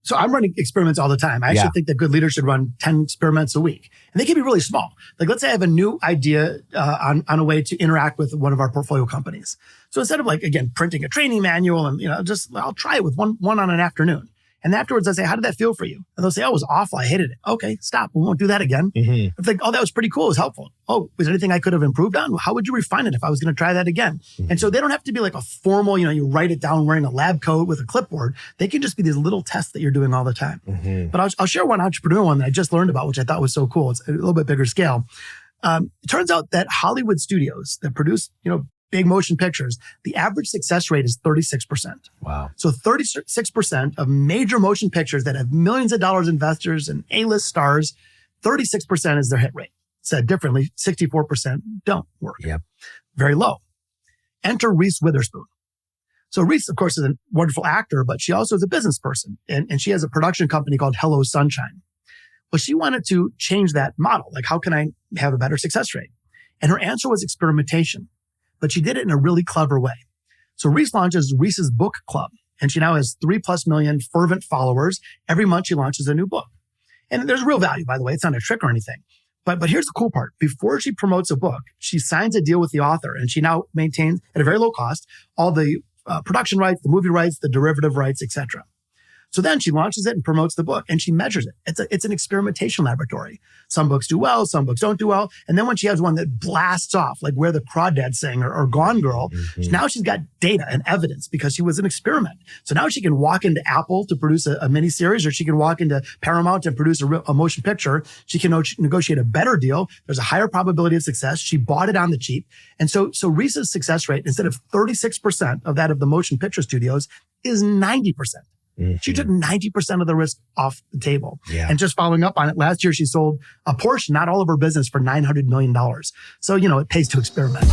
So I'm running experiments all the time. I actually think that good leaders should run 10 experiments a week. And they can be really small. Like let's say I have a new idea on a way to interact with one of our portfolio companies. So instead of like, again, printing a training manual and, I'll try it with one on an afternoon. And afterwards I say, how did that feel for you? And they'll say, oh, it was awful. I hated it. Okay, stop. We won't do that again. Mm-hmm. It's like, oh, that was pretty cool. It was helpful. Oh, was there anything I could have improved on? How would you refine it if I was going to try that again? Mm-hmm. And so they don't have to be like a formal, you write it down wearing a lab coat with a clipboard. They can just be these little tests that you're doing all the time. Mm-hmm. But I'll share one entrepreneur one that I just learned about, which I thought was so cool. It's a little bit bigger scale. It turns out that Hollywood studios that produce, big motion pictures, the average success rate is 36%. Wow. So 36% of major motion pictures that have millions of dollars investors and A-list stars, 36% is their hit rate. Said differently, 64% don't work. Yep. Very low. Enter Reese Witherspoon. So Reese, of course, is a wonderful actor, but she also is a business person. And she has a production company called Hello Sunshine. Well, she wanted to change that model. Like, how can I have a better success rate? And her answer was experimentation. But she did it in a really clever way. So Reese launches Reese's Book Club, and she now has 3+ million fervent followers. Every month she launches a new book. And there's real value, by the way. It's not a trick or anything. But here's the cool part. Before she promotes a book, she signs a deal with the author, and she now maintains, at a very low cost, all the production rights, the movie rights, the derivative rights, etc. So then she launches it and promotes the book, and she measures it. It's an experimentation laboratory. Some books do well, some books don't do well. And then when she has one that blasts off, like Where the Crawdads Sing or Gone Girl, now she's got data and evidence because she was an experiment. So now she can walk into Apple to produce a miniseries, or she can walk into Paramount and produce a motion picture. She can negotiate a better deal. There's a higher probability of success. She bought it on the cheap. And so Reese's success rate, instead of 36% of that of the motion picture studios, is 90%. Mm-hmm. She took 90% of the risk off the table. Yeah. And just following up on it, last year she sold a portion, not all of her business, for $900 million. So, it pays to experiment.